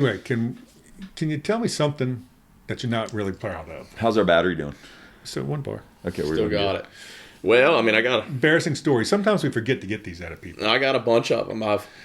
Wait, can you tell me something that you're not really proud of? How's our battery doing? So one bar. Okay, we're Still doing got good. it. Well, I mean, Embarrassing story. Sometimes we forget to get these out of people. I got a bunch of them.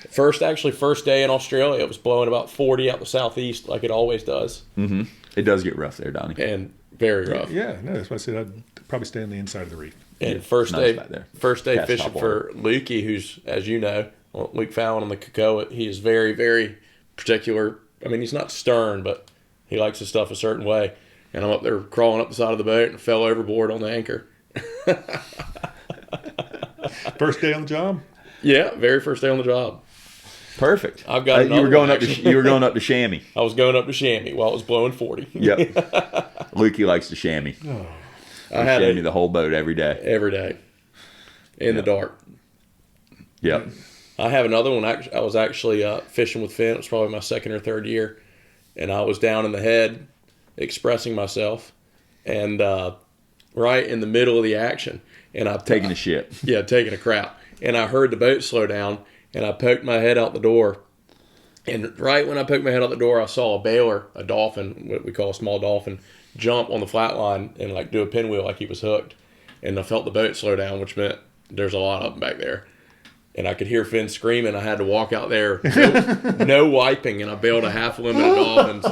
First day in Australia, it was blowing about 40 out the southeast, like it always does, Mm-hmm. It does get rough there, Donnie. and very rough. Yeah, no, that's why I said I'd probably stay on the inside of the reef. And first nice day, back there. Past fishing top for Lukey, who's, as you know, Luke Fallon on the Cocoa. He is very, very particular. I mean, he's not stern, but he likes his stuff a certain way. And I'm up there crawling up the side of the boat and fell overboard on the anchor. First day on the job? Yeah, very first day on the job. Perfect. I've got you were going another up to one, you were going up to chamois. I was going up to chamois while it was blowing 40. Yep. Lukey likes to chamois. Oh, I had Chamois the whole boat every day. every day in the dark. Yep. I have another one. I was actually fishing with Finn. It was probably my second or third year. And I was down in the head expressing myself. And right in the middle of the action. And Taking a shit. Yeah, taking a crap. And I heard the boat slow down. And I poked my head out the door. And right when I poked my head out the door, I saw a baler, a dolphin, what we call a small dolphin, jump on the flat line and like do a pinwheel like he was hooked. And I felt the boat slow down, which meant there's a lot of them back there. And I could hear Finn screaming. I had to walk out there, no wiping, and I bailed a half limit of dolphins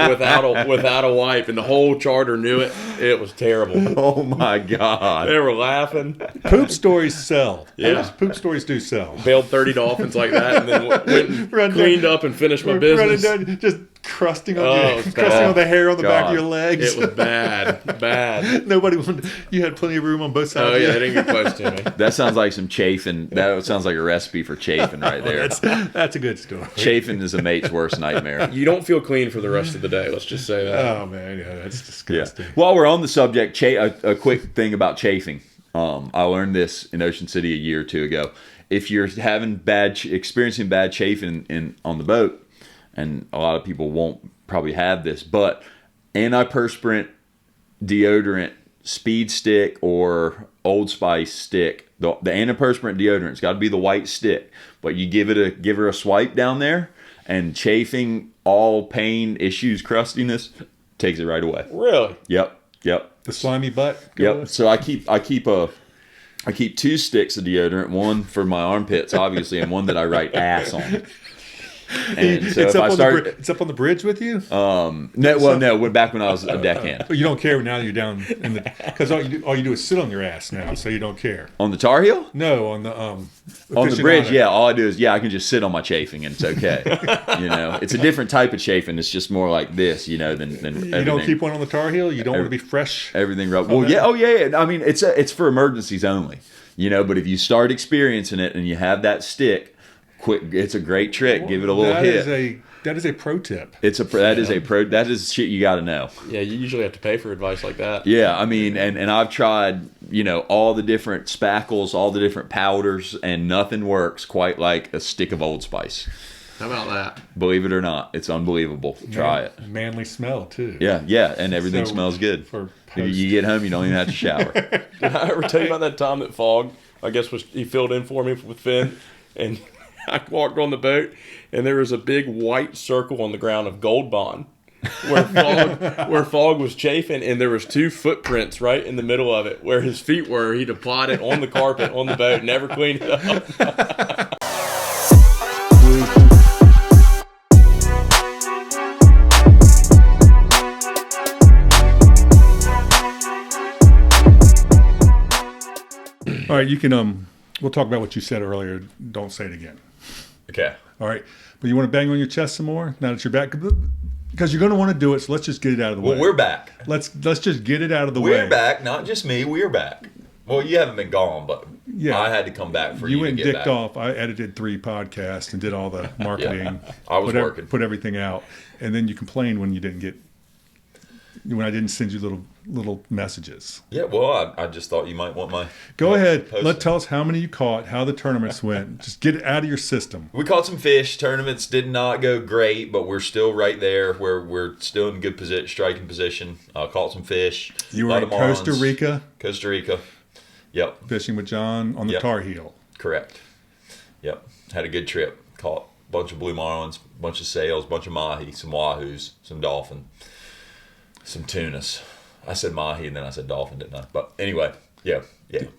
without a wipe. And the whole charter knew it. It was terrible. Oh my God. They were laughing. poop stories sell. Yeah. Poop stories do sell. Bailed 30 dolphins like that, and then went and Run cleaned up and finished my business. Running down, just crusting on, Oh, it's crusting bad. on the hair on the back of God. your legs. It was bad. Nobody wanted. You had plenty of room on both sides. Oh of yeah, you. they didn't get close to me. That sounds like some chafing. That sounds like a recipe for chafing right there. That's a good story. Chafing is a mate's worst nightmare. You don't feel clean for the rest of the day. Let's just say that. Oh man, yeah, that's Yeah. disgusting. While we're on the subject, a quick thing about chafing. I learned this in Ocean City a year or two ago. If you're having experiencing bad chafing on the boat, and a lot of people won't probably have this, but antiperspirant deodorant, Speed Stick or Old Spice stick, the antiperspirant deodorant's got to be the white stick, but you give her a swipe down there, and chafing, all pain, issues, crustiness, takes it right away. Really? Yep. The slimy butt. Yep. So I keep two sticks of deodorant, one for my armpits, obviously, and one that I write ass on. And so It's up on the bridge with you. back when I was a deckhand But you don't care now that you're down in the because all you do is sit on your ass now, so you don't care. on the Tar Heel, No, on the bridge. aficionado. Yeah, all I do is I can just sit on my chafing and it's okay. It's a different type of chafing. It's just more like this, than everything. You don't keep one on the Tar Heel. You don't want to be fresh. Everything rub. Well, yeah. Oh, yeah. I mean, it's for emergencies only. But if you start experiencing it and you have that stick, quick, it's a great trick. Give it a little hit. That is a pro tip. That is shit you got to know. Yeah, you usually have to pay for advice like that. Yeah, I mean, and I've tried, all the different spackles, all the different powders, and nothing works quite like a stick of Old Spice. How about that? Believe it or not, it's unbelievable. Try it. Manly smell too. Yeah, and everything So, smells good. for If you get home, you don't even have to shower. Did I ever tell you about that time that Fogg, I guess, he filled in for me with Finn, and I walked on the boat, and there was a big white circle on the ground of Gold Bond, where Fogg was chafing, and there was two footprints right in the middle of it where his feet were. He'd applied it on the carpet on the boat, never cleaned it up. All right, you can. We'll talk about what you said earlier. Don't say it again. Okay. All right, but you want to bang on your chest some more now that you're back because you're going to want to do it. So let's just get it out of the way. Well, we're back. Let's just get it out of the way. We're back. Not just me. We're back. Well, you haven't been gone, but Yeah. I had to come back for you went to and get dicked back. off. I edited 3 podcasts and did all the marketing. I was working. Put everything out, and then you complained when I didn't send you little messages. Yeah, well, I just thought you might want my... Go ahead. posting. Tell us how many you caught, how the tournaments went. Just get it out of your system. We caught some fish. Tournaments did not go great, but we're still right there where we're still in good striking position. Caught some fish. You A were lot in of marlins. Costa Rica Yep, fishing with John on the Yep. Tar Heel. correct. Yep, had a good trip. Caught bunch of blue marlins, bunch of sails, bunch of mahi, some wahoos, some dolphin, some tunas. I said mahi and then I said dolphin, didn't I? But anyway, yeah.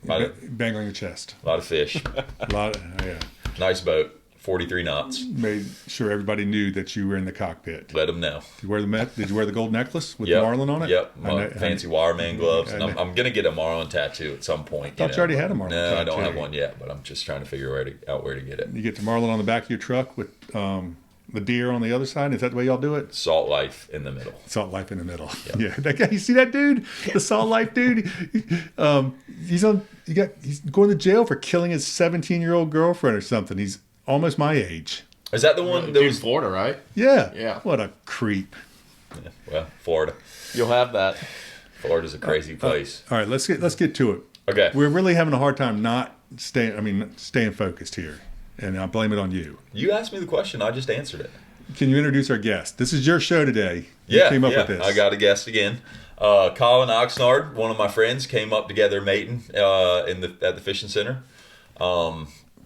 Bang on your chest. A lot of fish. A lot. Yeah. Nice boat. 43 knots. Made sure everybody knew that you were in the cockpit. Let them know. Did you wear the gold necklace with Yep. Marlin on it? Yep. My fancy wireman gloves. And I'm going to get a Marlin tattoo at some point. I thought you already had a Marlin No, tattoo. I don't have one yet, but I'm just trying to figure out where to get it. You get the Marlin on the back of your truck with the deer on the other side. Is that the way y'all do it? Salt life in the middle. Salt Life in the middle. Yep. Yeah, that guy. You see that dude? The Salt Life dude. He's going to jail for killing his 17-year-old girlfriend or something. He's almost my age. Is that the one that Dude, was Florida, right? Yeah. Yeah. What a creep. Yeah, well, Florida. You'll have that. Florida's a crazy place. All right, let's get to it. Okay. We're really having a hard time staying focused here, and I blame it on you. You asked me the question. I just answered it. Can you introduce our guest? This is your show today. You Yeah, came up with this. I got a guest again. Colin Oxnard, one of my friends, came up together mating at the fishing center.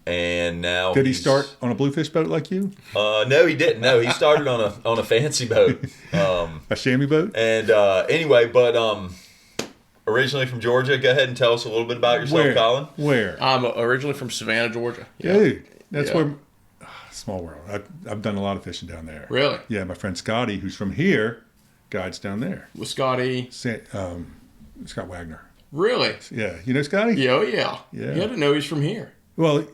And now Did he start on a bluefish boat like you? No, he didn't. No, he started on a fancy boat. A chamois boat? And anyway, but originally from Georgia. Go ahead and tell us a little bit about yourself, Colin. Where? I'm originally from Savannah, Georgia. Dude, that's Yeah. where... Small world. I've done a lot of fishing down there. Really? Yeah, my friend Scotty, who's from here, guides down there. With Scotty. Scott Wagner. Really? Yeah, you know Scotty? Yeah, oh yeah. Yeah. You didn't know he's from here. Well,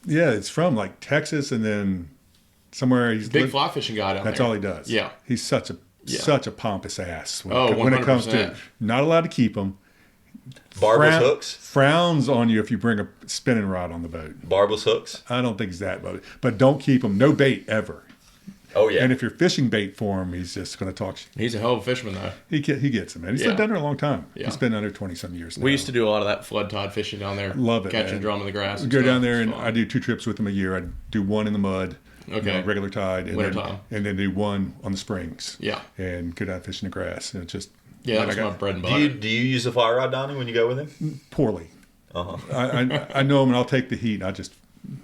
yeah, it's from like Texas and then somewhere he's Big fly fishing guy down That's there. all he does. Yeah. He's such a pompous ass when it comes to 100%. not allowed to keep them. Barbless hooks. Frowns on you if you bring a spinning rod on the boat. Barbless hooks. I don't think he's that, but don't keep them. No bait ever. Oh yeah. And if you're fishing bait for him, he's just going to talk. He's a hell of a fisherman, though. He gets him, man. He's Yeah. lived down there a long time. Yeah. He's been under 20-some years now. We used to do a lot of that flood tide fishing down there. Love it, Catching man. drum in the grass. Go down there, and It's I fun. do 2 trips with him a year. I do one in the mud, Okay. regular tide, and Winter time. then do one on the springs. Yeah. And go down fishing the grass, and it's just Yeah, like that's I my got bread and Do butter. you use a fly rod, Donnie, when you go with him? poorly. Uh-huh. I know him, and I'll take the heat. And I just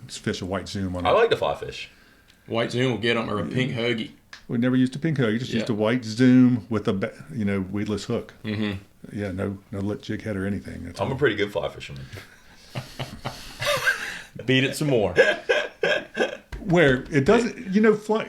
fish a white zoom on. I like to fly fish. White Zoom will get them, or a pink hoagie. We never used a pink hook. You just used a white zoom with a weedless hook. Mm-hmm. Yeah, no lit jig head or anything. That's I'm a pretty good fly fisherman. Beat it some more. where it doesn't. Fly.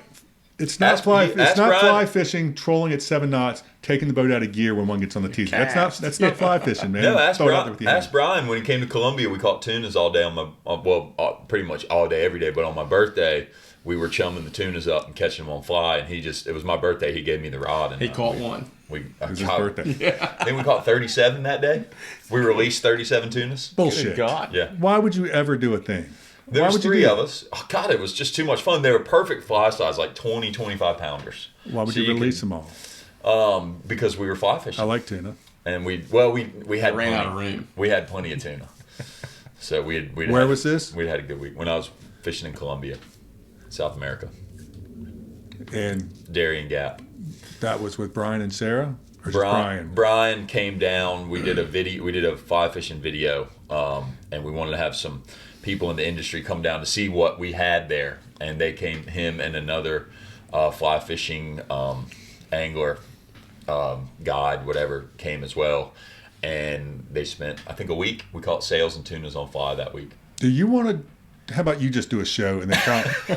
It's not Ask- fly. ask It's not Brian. fly fishing. Trolling at 7 knots, taking the boat out of gear when one gets on the teaser. That's not fly fishing, man. No, ask Throw it out there with Brian. your Ask Brian when he came to Columbia. We caught tunas all day on my pretty much all day every day. But on my birthday, we were chumming the tunas up and catching them on fly. And it was my birthday. He gave me the rod. And He caught one. It was his birthday. I think we caught 37 that day. We released 37 tunas. Bullshit. Good God. Yeah. Why would you ever do a thing? There Why was would you 3 do of that? us. Oh, God, it was just too much fun. They were perfect fly size, like 20, 25 pounders. Why would So you release them all? Because we were fly fishing. I like tuna. And we had Ran out of plenty. room. We had plenty of tuna. So Where was this? We had a good week when I was fishing in Colombia, South America, And Darien Gap. that was with Brian and Sarah, or just Brian? Brian came down. We did a video. We did a fly fishing video, and we wanted to have some people in the industry come down to see what we had there. And they came. Him and another fly fishing angler, guide, whatever, came as well. And they spent, I think, a week. We caught sails and tunas on fly that week. Do you want to? How about you just do a show and then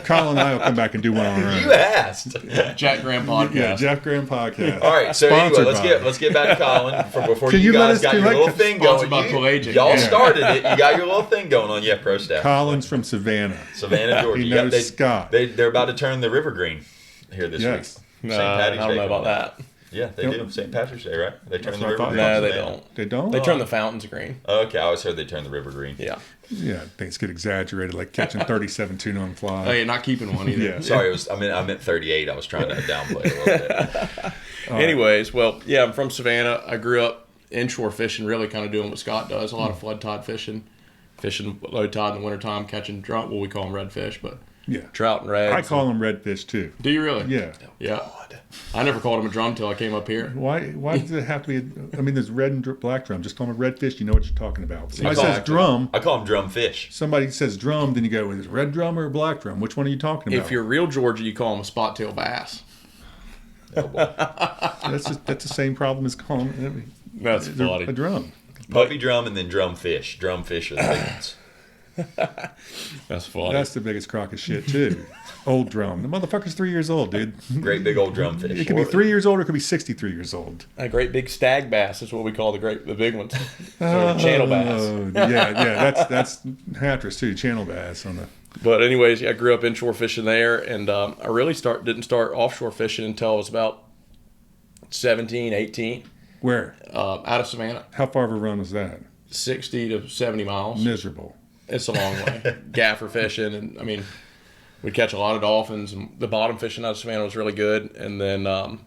Colin and I will come back and do one on our own. You asked. Jack Graham podcast. Yeah, Jeff Graham podcast. All right, so Sponsored anyway, by- let's get back to Colin before Can you you let guys us got do your like- little thing Sponsored going. by Pelagic. Y'all Yeah. started it. You got your little thing going on. Yeah, pro staff. Colin's from Savannah. Savannah, Georgia. He You got- knows Scott. They're about to turn the river green here this Yes. week. No, St. I Patty's don't Day know about coming up. that. Yeah, they do. St. Patrick's Day, right? They turn That's the what I river thought. green. No, in they Savannah. don't. They don't? They turn the fountains green. Okay, I always heard they turn the river green. Yeah. Yeah, things get exaggerated, like catching 37 tuna on fly. Oh, yeah, not keeping one either. Yeah. Sorry, I meant 38. I was trying to downplay it a little bit. Anyways, well, yeah, I'm from Savannah. I grew up inshore fishing, really kind of doing what Scott does. A lot of flood tide fishing low tide in the wintertime, catching drum, well, we call them redfish, but Yeah. trout and reds. I call them redfish too. Do you really? Yeah. Yeah. I never called them a drum till I came up here. Why does it have to be? I mean, there's red and black drum. Just call them a redfish. You know what you're talking about. Somebody says drum. I call them drum fish. Somebody says drum, then you go, is it red drum or a black drum? Which one are you talking about? If you're real Georgia, you call them a spot tail bass. Oh, boy. That's the same problem as calling That's funny. a drum. Puppy drum and then drum fish. Drum fish are the big ones. That's funny. That's the biggest crock of shit too. Old drum. The motherfucker's 3 years old, dude. Great big old drum fish. It could be 3 years old or it could be 63 years old. A great big stag bass is what we call the big ones. Channel bass. That's Hatteras too. Channel bass on the. But anyways, I grew up inshore fishing there, and I really didn't start offshore fishing until I was about 17, 18. Where? Out of Savannah. How far of a run was that? 60 to 70 miles. Miserable. It's a long way. Gaffer fishing, and I mean, we'd catch a lot of dolphins, and the bottom fishing out of Savannah was really good. And then Got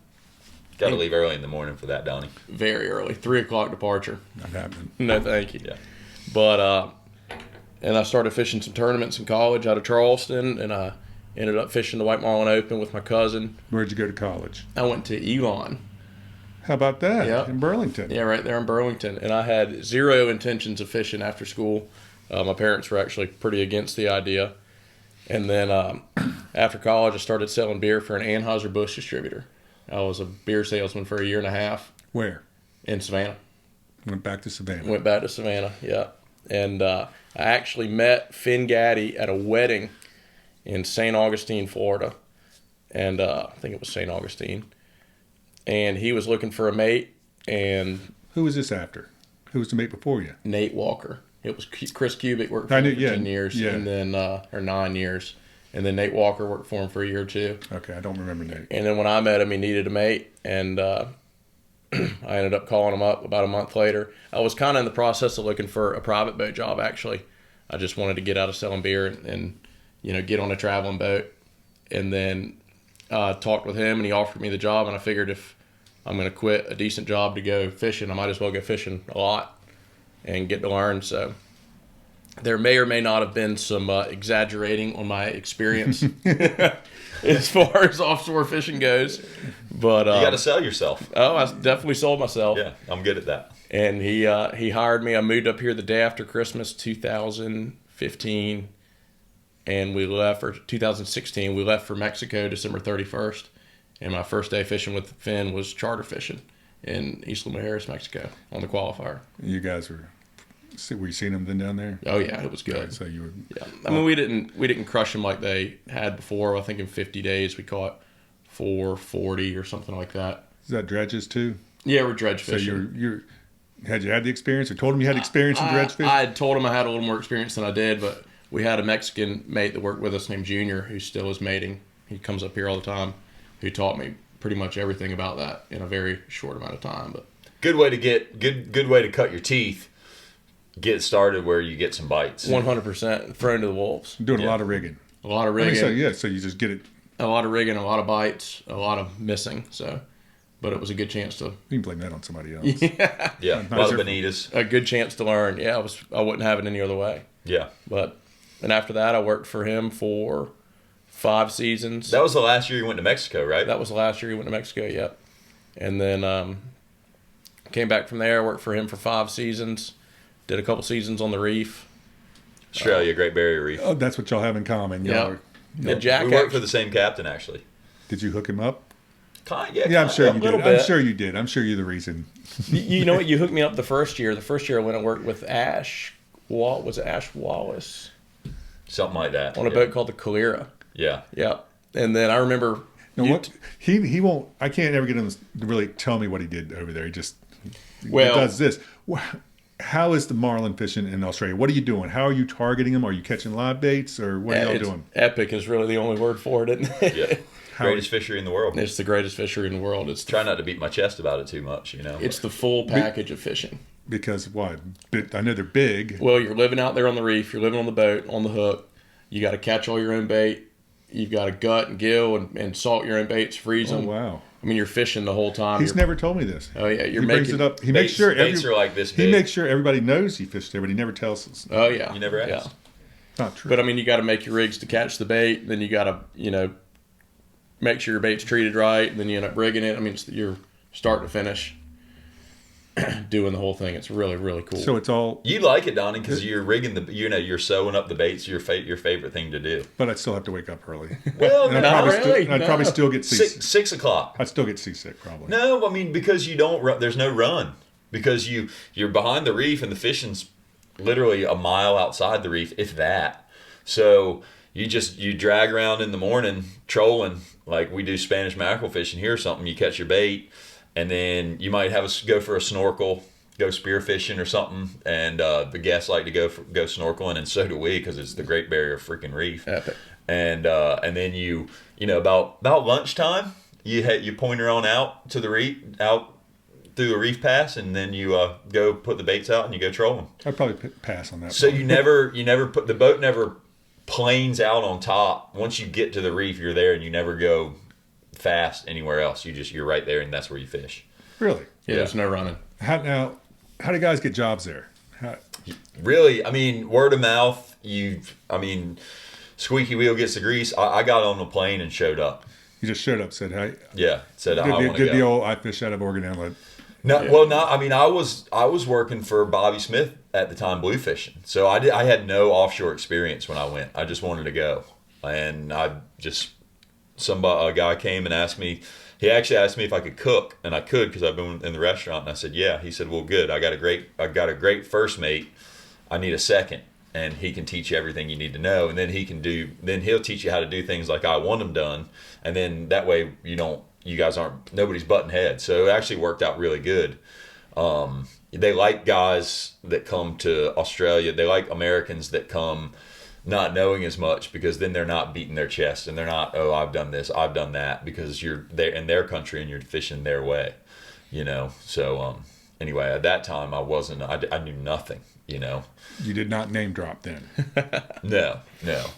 to leave early in the morning for that, Donnie. very early, 3 o'clock departure. Not happening. No, thank you. Yeah. But and I started fishing some tournaments in college out of Charleston, and I ended up fishing the White Marlin Open with my cousin. Where'd you go to college? I went to Elon. How about that? Yep. In Burlington. Yeah, right there in Burlington. And I had zero intentions of fishing after school. My parents were actually pretty against the idea. And then after college, I started selling beer for an Anheuser-Busch distributor. I was a beer salesman for a year and a half Where? in Savannah. Went back to Savannah. Went back to Savannah, yeah. And I actually met Finn Gaddy at a wedding in St. Augustine, Florida. And I think it was St. Augustine. And he was looking for a mate, and Who was this after? Who was the mate before you? Nate Walker. It was Chris Kubik worked for I him knew- for yeah, 10 years, yeah. and then or 9 years. And then Nate Walker worked for him for a year or two. Okay, I don't remember Nate. And then when I met him, he needed a mate, and I ended up calling him up about a month later. I was kind of in the process of looking for a private boat job, actually. I just wanted to get out of selling beer and get on a traveling boat. And then talked with him, and he offered me the job, and I figured if I'm going to quit a decent job to go fishing, I might as well go fishing a lot and get to learn. So there may or may not have been some exaggerating on my experience as far as offshore fishing goes. But You got to sell yourself. oh, I definitely sold myself. Yeah, I'm good at that. And he hired me. I moved up here the day after Christmas 2015, and we left for 2016. We left for Mexico December 31st, and my first day fishing with Finn was charter fishing in Isla Mujeres, Mexico, on the qualifier. You guys were you seeing them then down there? Oh yeah, it was good. Right, so you were. Yeah, I mean we didn't crush them like they had before. I think in 50 days we caught 440 or something like that. Is that dredges too? Yeah, we're dredge So fishing. had you had the experience, or told them you had experience in dredge fishing? I had told him I had a little more experience than I did, but we had a Mexican mate that worked with us named Junior, who still is mating. He comes up here all the time, who taught me pretty much everything about that in a very short amount of time. But Good way to good way to cut your teeth. Get started where you get some bites. 100% thrown to the wolves. Doing a lot of rigging. A lot of I mean, rigging, so you just get it. a lot of rigging, a lot of bites, a lot of missing. So, but it was a good chance to You can blame that on somebody else. Yeah, a lot of bonitas. a good chance to learn. Yeah, I wouldn't have it any other way. Yeah. And after that, I worked for him for 5 seasons. That was the last year you went to Mexico, right? That was the last year he went to Mexico, yep. And then came back from there, worked for him for 5 seasons, did a couple seasons on the Reef. Australia, Great Barrier Reef. Oh, that's what y'all have in common. Yeah. Y'all are- Yeah, Jack we worked actually- for the same captain, actually. Did you hook him up? Yeah, I'm sure you did. little I'm bit. sure you did. I'm sure you're the reason. You know what? You hooked me up the first year. The first year I went and worked with Ash. Was it Ash Wallace? Something like that. On a boat called the Calera. Yeah. Yep. And then I remember... No, what he won't. I can't ever get him to really tell me what he did over there. He just he Well- does this. How is the marlin fishing in Australia? What are you doing? How are you targeting them? Are you catching live baits, or what are y'all it's doing? epic is really the only word for it, isn't it? Yeah. Greatest fishery in the world. It's the greatest fishery in the world. Try not to beat my chest about it too much, you know. It's the full package of fishing. Because what? I know they're big. Well, you're living out there on the reef. You're living on the boat, on the hook. You got to catch all your own bait. You've got to gut and gill and salt your own baits, freeze Oh them. wow! I mean, you're fishing the whole time. He's never told me this. Oh yeah, you're He brings making it up. He makes sure baits are like this he big. makes sure everybody knows he fished there, but he never tells us. Oh yeah, You never Yeah. asked. Not true. But I mean, you got to make your rigs to catch the bait. Then you got to, make sure your bait's treated right. And then you end up rigging it. I mean, you're start to finish doing the whole thing. It's really, really cool. So it's all. You like it, Donnie, because you're rigging you're sewing up the baits. Your favorite thing to do. But I'd still have to wake up early. Well, I'd probably still get seasick. 6 o'clock. I'd still get seasick probably. No, I mean because you don't run. There's no run because you're behind the reef and the fishing's literally a mile outside the reef, if that. So you drag around in the morning trolling like we do Spanish mackerel fishing here or something. You catch your bait. And then you might go for a snorkel, go spear fishing or something. And the guests like to go snorkeling, and so do we because it's the Great Barrier freaking Reef. Epic. And then you about lunchtime, you pointer on out to the reef, out through the reef pass, and then you go put the baits out and you go trolling. I'd probably pass on that. So you never put the boat never planes out on top. Once you get to the reef, you're there, and you never go fast anywhere else. You're right there, and that's where you fish. Really? Yeah, there's no running. How do guys get jobs there? Really, I mean, word of mouth. Squeaky wheel gets the grease. I got on the plane and showed up. You just showed up, said hey. Yeah, said I want to go. Did the old I fish out of Oregon Inlet? No, yeah. Well, no. I mean, I was working for Bobby Smith at the time, blue fishing. So I had no offshore experience when I went. I just wanted to go, and a guy came and asked me. He actually asked me if I could cook, and I could because I've been in the restaurant. And I said, "Yeah." He said, "Well, good. I got a great first mate. I need a second, and he can teach you everything you need to know, and then he'll teach you how to do things like I want them done, and then that way nobody's butting heads." So it actually worked out really good. They like guys that come to Australia. They like Americans that come not knowing as much, because then they're not beating their chest and they're not, oh, I've done this, I've done that, because you're there in their country and you're fishing their way, So anyway, at that time I knew nothing, You did not name drop then. No.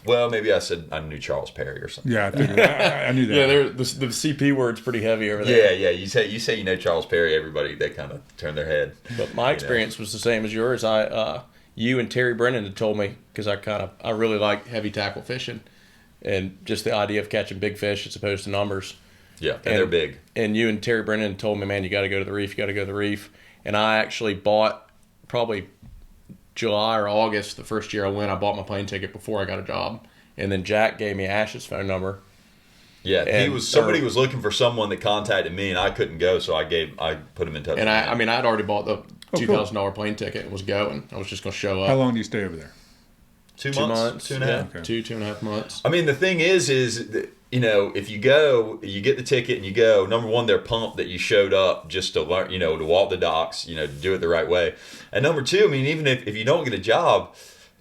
Well, maybe I said I knew Charles Perry or something. Yeah, I knew that. Yeah, the CP word's pretty heavy over there. Yeah. You say you know Charles Perry, everybody they kind of turn their head. But my experience was the same as yours. You and Terry Brennan had told me, because I really like heavy tackle fishing, and just the idea of catching big fish as opposed to numbers. Yeah, and they're big. And you and Terry Brennan told me, man, you got to go to the reef. You got to go to the reef. And I actually bought probably July or August, the first year I went, I bought my plane ticket before I got a job. And then Jack gave me Ash's phone number. Yeah, somebody was looking for someone that contacted me, and I couldn't go, so I put him in touch. And with him. I'd already bought the $2,000 plane ticket and was going. I was just going to show up. How long do you stay over there? 2 months. 2.5. Yeah, Okay. 2.5 months. I mean, the thing is that, if you go, you get the ticket and you go. Number one, they're pumped that you showed up just to learn, to walk the docks, to do it the right way. And number two, I mean, even if you don't get a job,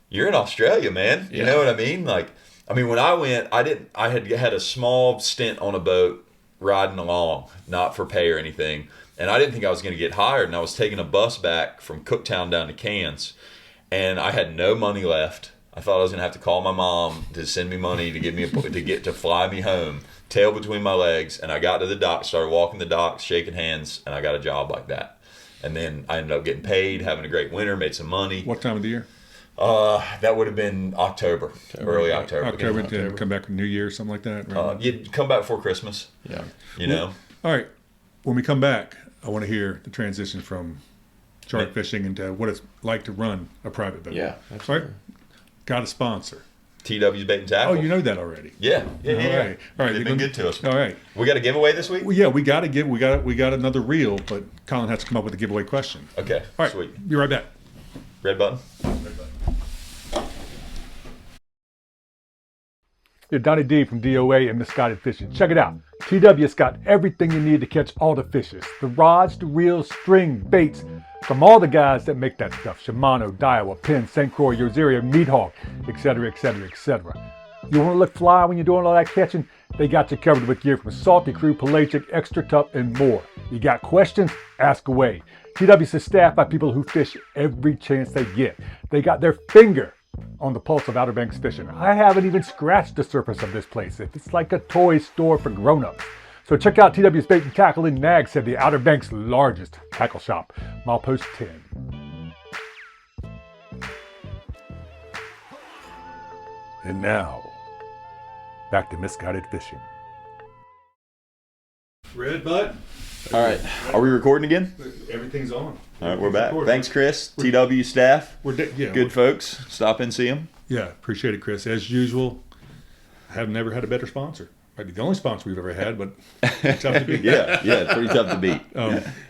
you're in Australia, man. You know what I mean? When I went, I had a small stint on a boat riding along, not for pay or anything. And I didn't think I was going to get hired. And I was taking a bus back from Cooktown down to Cairns. And I had no money left. I thought I was going to have to call my mom to send me money to give me to fly me home, tail between my legs. And I got to the dock, started walking the docks, shaking hands, and I got a job like that. And then I ended up getting paid, having a great winter, made some money. What time of the year? That would have been October. Early October. October. Come back New Year, something like that. Right? You'd come back before Christmas. Yeah. All right. When we come back, I want to hear the transition from shark fishing into what it's like to run a private boat. Yeah, absolutely. All right. Got a sponsor. TW's Bait and Tackle. Oh, you know that already. Yeah. All right. They've been good to us. All right. We got a giveaway this week? Well, yeah, we got another reel, but Colin has to come up with a giveaway question. Okay. All right. Sweet. Be right back. Red button. Yeah, Donnie D from DOA and Misguided Fishing. Check it out. TW's got everything you need to catch all the fishes. The rods, the reels, string, baits, from all the guys that make that stuff. Shimano, Daiwa, Penn, St. Croix, Yoseria, Meathawk, etc., etc., etc. You want to look fly when you're doing all that catching? They got you covered with gear from Salty Crew, Pelagic, Extra Tough, and more. You got questions? Ask away. TW's is staffed by people who fish every chance they get. They got their finger on the pulse of Outer Banks fishing. I haven't even scratched the surface of this place. It's like a toy store for grown-ups. So check out TW's Bait and Tackle in Nags Head, the Outer Banks' largest tackle shop. Milepost 10. And now, back to Misguided Fishing. Red butt. All right. Are we recording again? Everything's on. All right, we're back. Thanks, Chris. TW staff. Yeah, Good folks. Stop in, see them. Yeah, appreciate it, Chris. As usual, I have never had a better sponsor. Might be the only sponsor we've ever had, but it's tough to beat. Yeah, it's pretty tough to beat.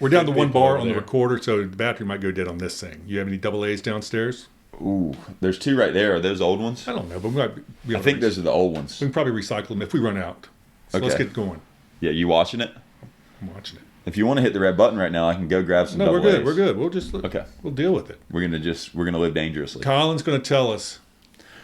We're down to one bar on the recorder, so the battery might go dead on this thing. You have any double A's downstairs? Ooh, there's two right there. Are those old ones? I don't know, but we might be I think those are the old ones. we can probably recycle them if we run out. So let's Okay. get going. Yeah, you watching it? I'm watching it. If you want to hit the red button right now, I can go grab some No, double we're good. A's. We're good. We'll just Okay. We'll deal with it. We're gonna live dangerously. Colin's going to tell us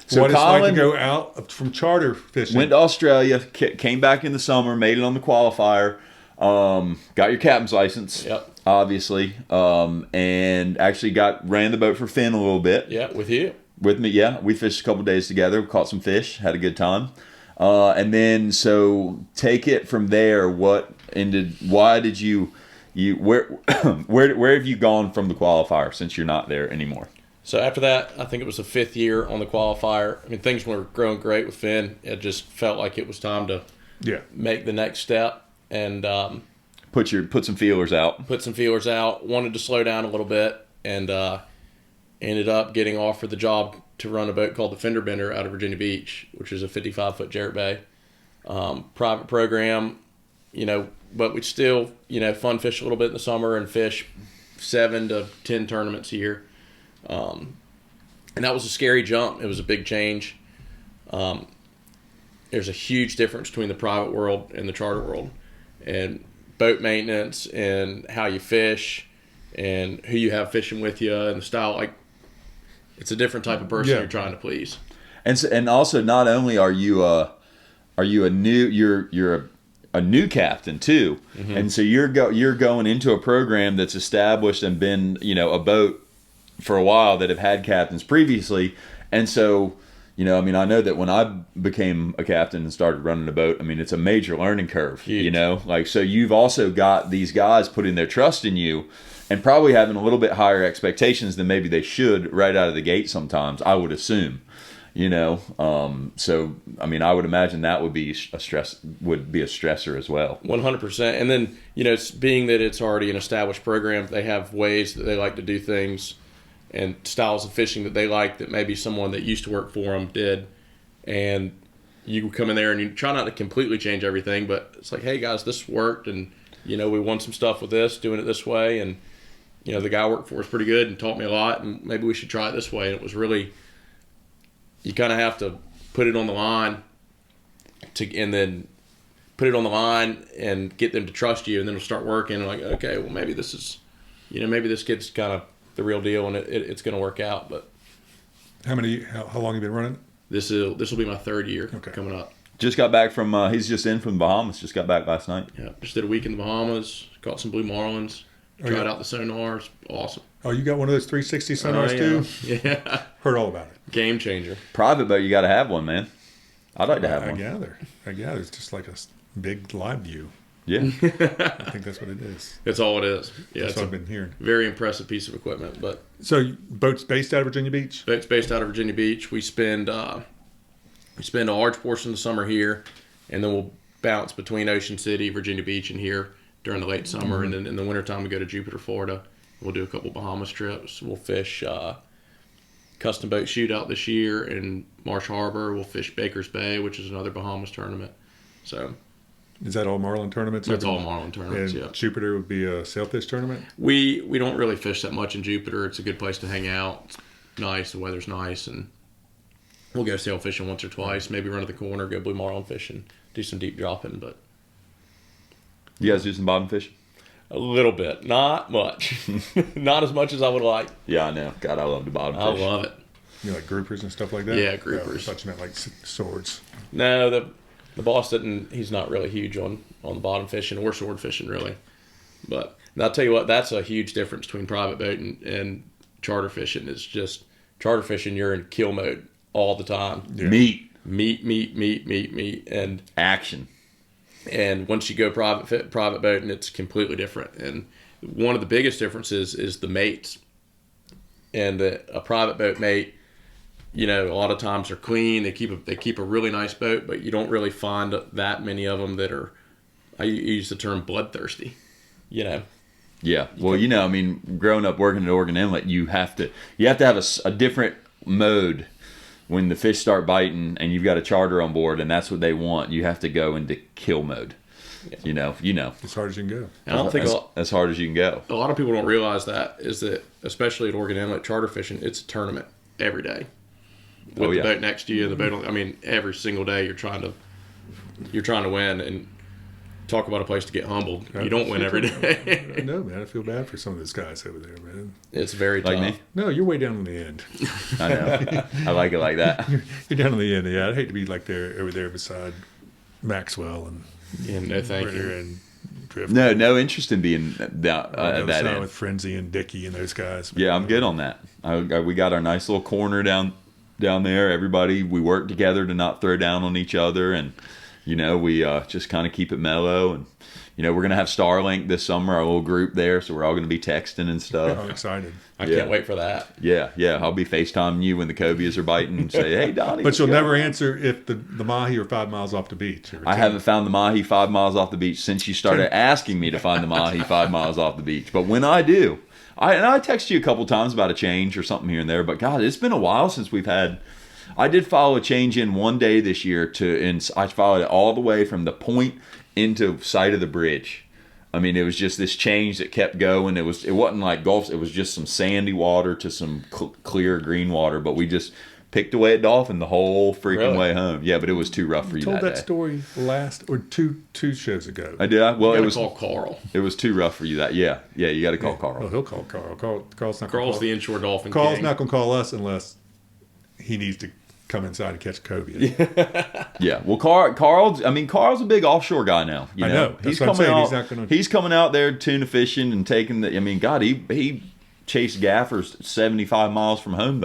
So what it's like Colin to go out from charter fishing. Went to Australia, came back in the summer, made it on the qualifier, got your captain's license, Yep. obviously, and actually ran the boat for Finn a little bit. Yeah, with you. With me, yeah. We fished a couple days together, caught some fish, had a good time. And then, so take it from there. Why did you where where have you gone from the qualifier since you're not there anymore? So after that, I think it was the 5th year on the qualifier. I mean, things were growing great with Finn. It just felt like it was time to make the next step and Put some feelers out. put some feelers out. Wanted to slow down a little bit and ended up getting offered the job to run a boat called the Fender Bender out of Virginia Beach, which is a 55-foot Jarrett Bay. Private program, but we'd still, fun fish a little bit in the summer and fish 7 to 10 tournaments a year. And that was a scary jump. It was a big change. There's a huge difference between the private world and the charter world, and boat maintenance and how you fish and who you have fishing with you and the style. Like, it's a different type of person you're trying to please. And also, not only are you a new captain too, and so you're going into a program that's established and been a boat for a while that have had captains previously, and so I know that when I became a captain and started running a boat, it's a major learning curve. Huge. So you've also got these guys putting their trust in you and probably having a little bit higher expectations than maybe they should right out of the gate sometimes, I would assume. So I would imagine that would be a stressor as well. 100%. And then, it's being that it's already an established program, they have ways that they like to do things and styles of fishing that they like that maybe someone that used to work for them did. And you come in there and you try not to completely change everything, but it's like, hey guys, this worked, and we won some stuff with this, doing it this way, and the guy I worked for is pretty good and taught me a lot, and maybe we should try it this way. And it was really, you kind of have to put it on the line and then put it on the line and get them to trust you, and then it'll start working. And like, okay, well, maybe this is, maybe this kid's kind of the real deal, and it's going to work out. But How long have you been running? this will be my 3rd year coming up. Just got back from he's just in from the Bahamas. Just got back last night. Yeah, just did a week in the Bahamas, caught some blue marlins, tried out the sonars. Awesome. Oh, you got one of those 360 sonars too? Yeah. Heard all about it. Game changer. Private boat, you got to have one, man. I'd like to have I one. gather. It's just like a big live view. Yeah. I think that's what it is. That's all it is. Yeah, That's it's what a I've been hearing. very impressive piece of equipment. But So, boat's based out of Virginia Beach? boat's based out of Virginia Beach. We spend a large portion of the summer here, and then we'll bounce between Ocean City, Virginia Beach, and here during the late summer. And then in the wintertime, we go to Jupiter, Florida. We'll do a couple Bahamas trips. We'll fish custom boat shootout this year in Marsh Harbor. We'll fish Baker's Bay, which is another Bahamas tournament. So Is that all marlin tournaments? that's all marlin tournaments. And Yeah. Jupiter would be a sailfish tournament? We don't really fish that much in Jupiter. It's a good place to hang out. It's nice. The weather's nice, and we'll go sail fishing once or twice. Maybe run to the corner, go blue marlin fishing, do some deep dropping, but You guys do some bottom fish? a little bit, not much, not as much as I would like. Yeah, I know. God, I love the bottom I fish. love it. You know, like groupers and stuff like that? Yeah, groupers. I thought you meant like swords. No, the boss didn't. He's not really huge on the bottom fishing or sword fishing really. But and I'll tell you what, that's a huge difference between private boat and charter fishing. It's just charter fishing, you're in kill mode all the time. Yeah. Meat, and Action. once you go private boat, and it's completely different. And one of the biggest differences is the mates. And a private boat mate, you know, a lot of times they're clean. They keep a really nice boat, but you don't really find that many of them that are. I use the term bloodthirsty. You know. Yeah. Well, you know, I mean, growing up working at Oregon Inlet, you have to have a different mode when the fish start biting, and you've got a charter on board, and that's what they want. You have to go into kill mode. Yeah. You know, as hard as you can go. I don't think as hard as you can go. A lot of people don't realize that is that, especially at Oregon Inlet charter fishing, it's a tournament every day. With the boat next to you, the boat. I mean, every single day you're trying to win, and talk about a place to get humbled. You don't win every day. I know, man. I feel bad for some of those guys over there, man. It's very tough. Like me? No, you're way down on the end. I know. I like it like that. You're down on the end. Yeah, I'd hate to be like over there beside Maxwell and no thank Ritter you. and Drift. No interest in being that that end. with Frenzy and Dickey and those guys. Yeah, I'm good on that. We got our nice little corner down there. Everybody, we work together to not throw down on each other, and you know, we just kind of keep it mellow. And you know, we're gonna have Starlink this summer, our little group there, so we're all gonna be texting and stuff. I'm excited. I can't wait for that. Yeah. I'll be FaceTiming you when the cobias are biting and say, "Hey, Donnie." But you'll never answer if the mahi are 5 miles off the beach. I haven't found the mahi 5 miles off the beach since you started asking me to find the mahi 5 miles off the beach. But when I do, I text you a couple times about a change or something here and there. But God, it's been a while since we've had. I did follow a change in one day this year and I followed it all the way from the point into sight of the bridge. I mean, it was just this change that kept going. It wasn't like Gulf. It was just some sandy water to some clear green water. But we just picked away at Dolphin the whole freaking way home. Yeah, but it was too rough for you that day. Told that story last or two shows ago. I did. Well, it was call Carl. It was too rough for you that. Yeah. You got to call Carl. Oh, he'll call Carl. Carl's not. Carl's the inshore dolphin. Carl's king. not going to call us unless he needs to come inside and catch cobia. Yeah. Well, Carl's a big offshore guy now. You know? He's coming out. He's coming out there tuna fishing and taking the. I mean, God, he chased gaffers 75 miles from home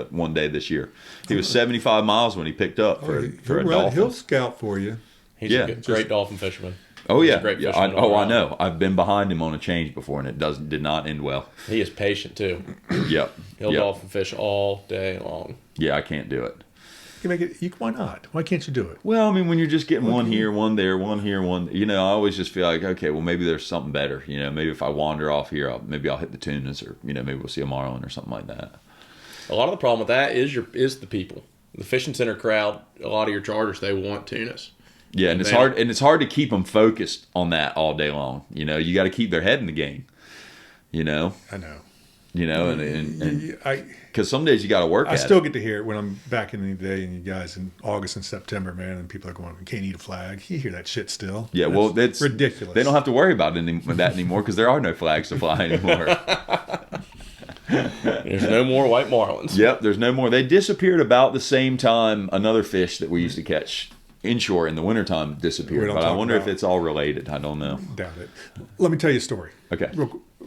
one day this year. He was 75 miles when he picked up for a dolphin. He'll scout for you. He's a great dolphin fisherman. Oh yeah, great I know. I've been behind him on a change before, and it did not end well. He is patient too. Yep. He'll dolphin fish all day long. Yeah, I can't do it. You make it. Why not? Why can't you do it? Well, I mean, when you're just getting one here, one there, one here, one. You know, I always just feel like, okay, well, maybe there's something better. You know, maybe if I wander off here, maybe I'll hit the tunas, or you know, maybe we'll see a marlin or something like that. A lot of the problem with that is the people, the fishing center crowd. A lot of your charters, they want tunas. Yeah, and it's hard to keep them focused on that all day long. You know, you got to keep their head in the game. You know. I know. You know, and because some days you got to work. I still get to hear it when I'm back in the day, and you guys in August and September, man, and people are going, "We can't eat a flag." You hear that shit still? Yeah, well, that's ridiculous. They don't have to worry about that anymore because there are no flags to fly anymore. There's no more white marlins. Yep, there's no more. They disappeared about the same time another fish that we used to catch inshore in the wintertime disappeared. But I wonder if it's all related. I don't know. Doubt it. Let me tell you a story. Okay.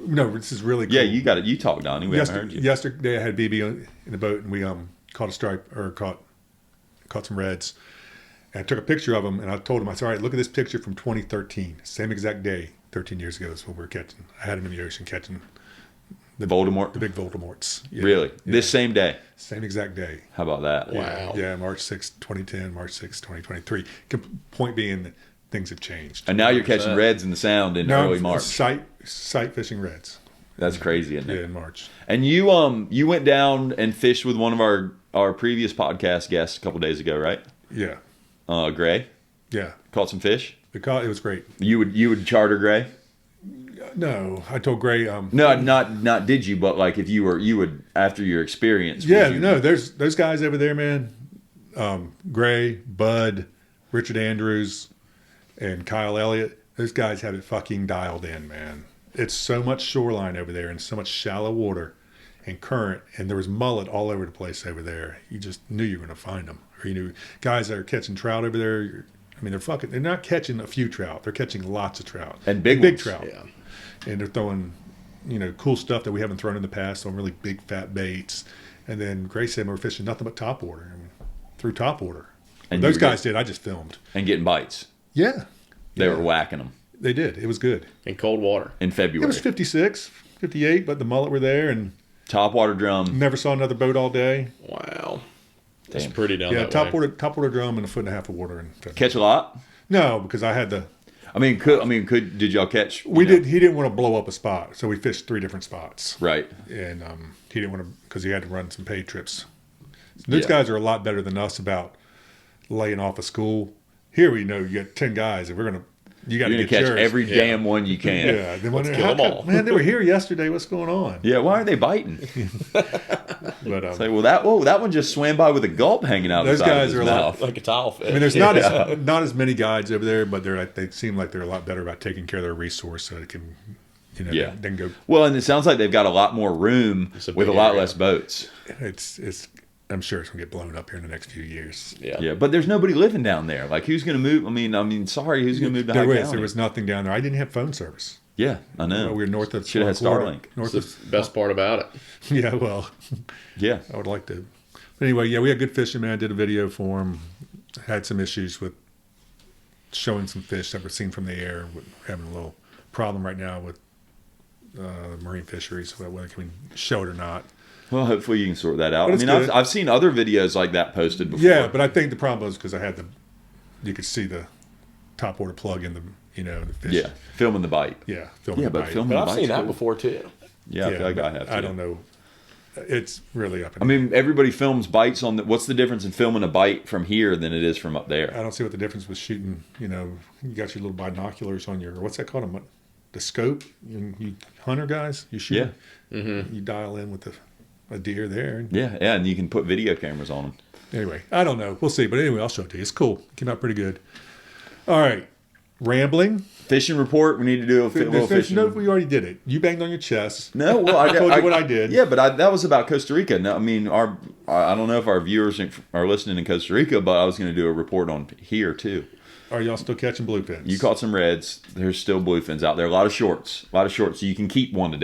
No, this is really cool. Yeah, you got it. You talk, Donnie. We haven't heard you. Yesterday I had BB in the boat, and we caught a stripe, or caught some reds. And I took a picture of them, and I told him, I said, all right, look at this picture from 2013. Same exact day, 13 years ago is when we were catching. I had him in the ocean catching the Voldemort? The big Voldemorts. Yeah. Really? Yeah. This same day? Same exact day. How about that? Wow. Yeah, March 6, 2010, March 6, 2023. Point being that things have changed. And now you're catching reds in the Sound in early March. Sight fishing reds. That's crazy, isn't it? Yeah, in March. And you went down and fished with one of our previous podcast guests a couple days ago, right? Yeah. Gray? Yeah. Caught some fish? It was great. You would charter Gray? No, I told Gray. No, not did you? But like, if you would after your experience. Yeah, no, there's those guys over there, man. Gray, Bud, Richard Andrews, and Kyle Elliott. Those guys have it fucking dialed in, man. It's so much shoreline over there and so much shallow water and current, and there was mullet all over the place over there. You just knew you were going to find them. Or you knew guys that are catching trout over there. I mean, they're not catching a few trout. They're catching lots of trout. And big trout. Yeah. And they're throwing, cool stuff that we haven't thrown in the past, some really big fat baits. And then Gray said we were fishing nothing but top water. Through top water. And those guys did. I just filmed. And getting bites. Yeah. They were whacking them. They did. It was good. In cold water. In February. It was 56, 58, but the mullet were there. And top water drum. Never saw another boat all day. Wow. It's pretty down Yeah, that top way. water drum and a foot and a half of water. And Catch a lot? no, because I had the. Did y'all catch? We did. He didn't want to blow up a spot, so we fished 3 different spots. Right. And he didn't want to because he had to run some paid trips. Those Yeah. guys are a lot better than us about laying off of school. Here we know you got 10 guys, and you got to You're get gonna catch yours. every damn one you can. Yeah, they wonder, kill how them come- all. Man, they were here yesterday. What's going on? Yeah, why are they biting? But It's like, that one just swam by with a gulp hanging out Those the side guys of his are like- mouth. Like a tile fish. I mean, there's not as many guides over there, but they seem like they're a lot better about taking care of their resource, so they can, Yeah. then go. Well, and it sounds like they've got a lot more room It's a with a big lot area. less boats. It's. I'm sure it's gonna get blown up here in the next few years. Yeah. Yeah, but there's nobody living down there. Like, who's going to move? Sorry, who's going to move to High County? There was nothing down there. I didn't have phone service. Yeah, I know. We were north of. Should have had Florida. Starlink. North It's of. the best part about it. Yeah, well, Yeah. I would like to. But anyway, yeah, we had good fishing, man. I did a video for him. Had some issues with showing some fish that were seen from the air. We're having a little problem right now with marine fisheries, whether can we show it or not. Well, hopefully you can sort that out. But I it's mean, good. I've seen other videos like that posted before. Yeah, but I think the problem was because I had you could see the top water plug in the the fish. Yeah, filming the bite. Yeah, filming Yeah, the but bite. filming But the I've bite's seen that cool. before too. Yeah, I feel like I have. I too. don't know. It's really up. I mean, everybody films bites on the. What's the difference in filming a bite from here than it is from up there? I don't see what the difference was shooting. You got your little binoculars on your what's that called? The scope. You hunter guys, you shoot. Yeah. Mm-hmm. You dial in with a deer there. Yeah, and you can put video cameras on them. Anyway, I don't know. We'll see. But anyway, I'll show it to you. It's cool. It came out pretty good. All right, rambling. Fishing report. We need to do a little fishing. No, we already did it. You banged on your chest. No, well, I told you what I did. Yeah, but that was about Costa Rica. No, I mean, I don't know if our viewers are listening in Costa Rica, but I was going to do a report on here too. Are y'all still catching bluefins? You caught some reds. There's still bluefins out there. A lot of shorts. So you can keep one of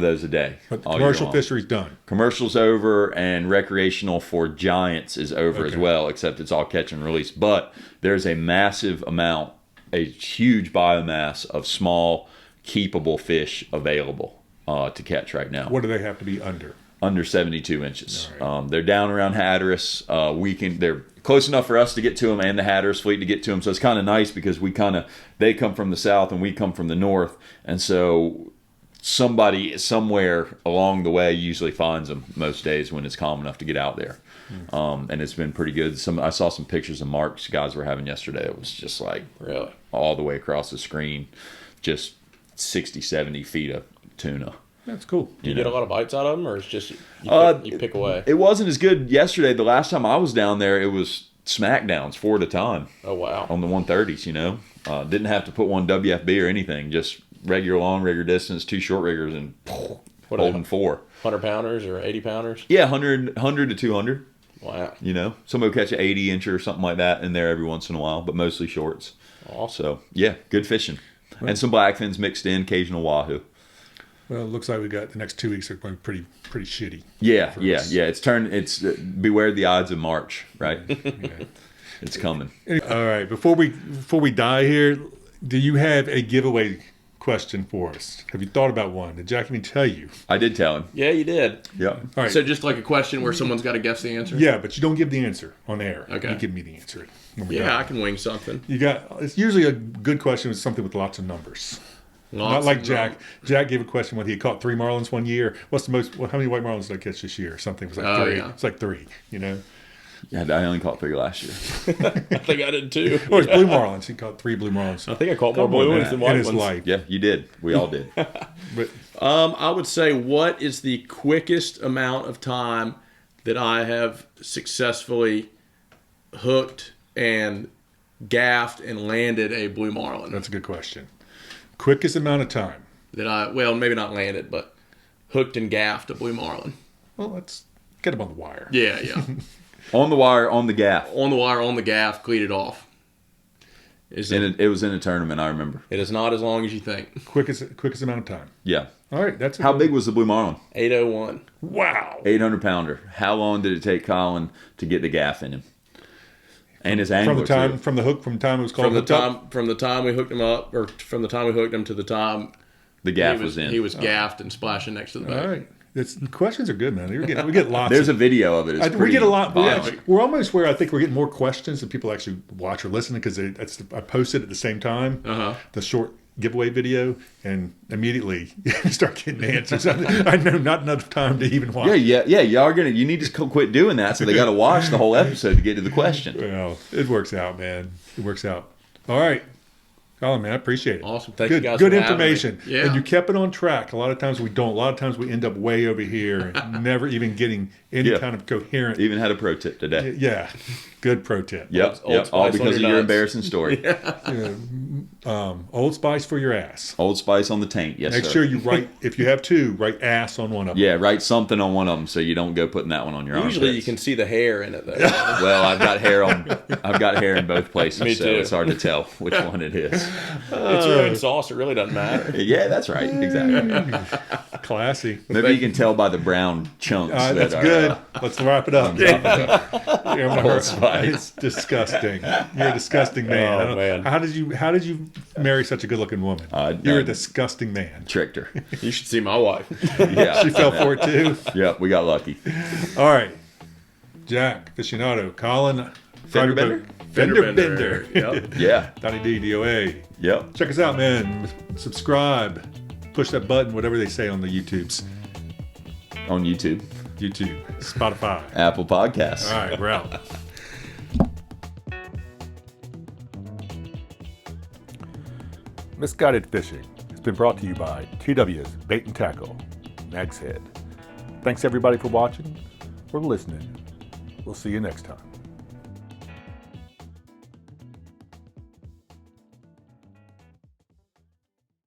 those a day. But the all year commercial long. fishery's done. Commercial's over, and recreational for giants is over as Okay. well, except it's all catch and release. But there's a massive amount, a huge biomass of small, keepable fish available to catch right now. What do they have to be under? Under 72 inches. All right. They're down around Hatteras. They're close enough for us to get to them and the Hatteras fleet to get to them. So it's kind of nice because they come from the south and we come from the north. And so somebody somewhere along the way usually finds them most days when it's calm enough to get out there. And it's been pretty good. I saw some pictures of marks guys were having yesterday. It was just like Really? all the way across the screen, just 60, 70 feet of tuna. That's cool. Do you know. get a lot of bites out of them, or it's just you pick away? It wasn't as good yesterday. The last time I was down there, it was smackdowns 4 at a time Oh wow! on the 130s, Didn't have to put one WFB or anything, just regular long rigger distance, 2 short riggers, and What are holding they? 4. 100-pounders or 80-pounders? Yeah, 100 to 200, Wow! Somebody will catch an 80 incher or something like that in there every once in a while, but mostly shorts. Awesome. So, yeah, good fishing. And some blackfins mixed in, occasional wahoo. Well, it looks like we got the next 2 weeks are going pretty shitty. Yeah, for yeah, us. yeah. It's beware the odds of March, right? Yeah. It's coming. All right. Before we die here, do you have a giveaway question for us? Have you thought about one? Did Jack even tell you? I did tell him. Yeah, you did. Yeah. All right. So just like a question where someone's got to guess the answer. Yeah, but you don't give the answer on air. Okay. You give me the answer. when we're Yeah, done. I can wing something. It's usually a good question with something with lots of numbers. Not like Jack. Jack gave a question when he caught 3 marlins one year. What's the most? How many white marlins did I catch this year? Something it was like 3. Yeah. It's like 3. Yeah, I only caught 3 last year. I think I did too. Or it's blue marlins. He caught 3 blue marlins I think I caught more blue ones than in white his ones. life. Yeah, you did. We all did. But I would say, what is the quickest amount of time that I have successfully hooked and gaffed and landed a blue marlin? that's a good question. Quickest amount of time. Well, maybe not landed, but hooked and gaffed a blue marlin. Well, let's get him on the wire. Yeah, yeah. On the wire, on the gaff. On the wire, on the gaff, cleated off. It was in a tournament, I remember. It is not as long as you think. Quickest amount of time. Yeah. All right, that's How big was the blue marlin? 801. Wow. 800 pounder. How long did it take Colin to get the gaff in him? And his angler From the time too. from the hook from the time it was called From the hooked up? time we hooked him up, or from the time we hooked him to the time The gaff was in. he was gaffed and splashing next to the boat. All right. Questions are good, man. We get lots. There's a video of it. It's We get a lot. violent. We're almost where I think we're getting more questions than people actually watch or listen because I posted at the same time the short giveaway video, and immediately you start getting answers. I know not enough time to even watch. Yeah. You need to quit doing that. So they got to watch the whole episode to get to the question. Well, it works out, man. It works out. All right. Colin, man, I appreciate it. Awesome. Thank good, you guys good for having me. information. Yeah. And you kept it on track. A lot of times we don't. A lot of times we end up way over here and never even getting any kind of coherent. Even had a pro tip today. Yeah. Good pro tip. Yep. Old Spice All on because of your your nuts. embarrassing story. Old Spice for your ass. Old Spice on the taint. Yes, Make sir. sure you write, if you have two, write ass on one of them. Yeah, write something on one of them so you don't go putting that one on your arm. Usually you can see the hair in it though. Well, I've got hair in both places, Me so too. it's hard to tell which one it is. It's your own sauce. It really doesn't matter. Yeah, that's right. Exactly. Classy. Maybe you can tell by the brown chunks. That's that good. are, Let's wrap it up. Old Spice. It's disgusting. You're a disgusting man. Oh, man. How did you marry such a good-looking woman? You're a disgusting man. tricked her. You should see my wife. Yeah. She fell for it too. Yeah, we got lucky. All right, Jack Aficionado, Colin Fender bender? Fender Bender. Yep. Yeah. Donnie D, DOA. Yep. Check us out, man. Subscribe. Push that button, whatever they say on the YouTubes. On YouTube, Spotify. Apple Podcasts. All right, we're out. Misguided Fishing has been brought to you by TW's Bait and Tackle, Nag's Head. Thanks everybody for watching or listening. We'll see you next time.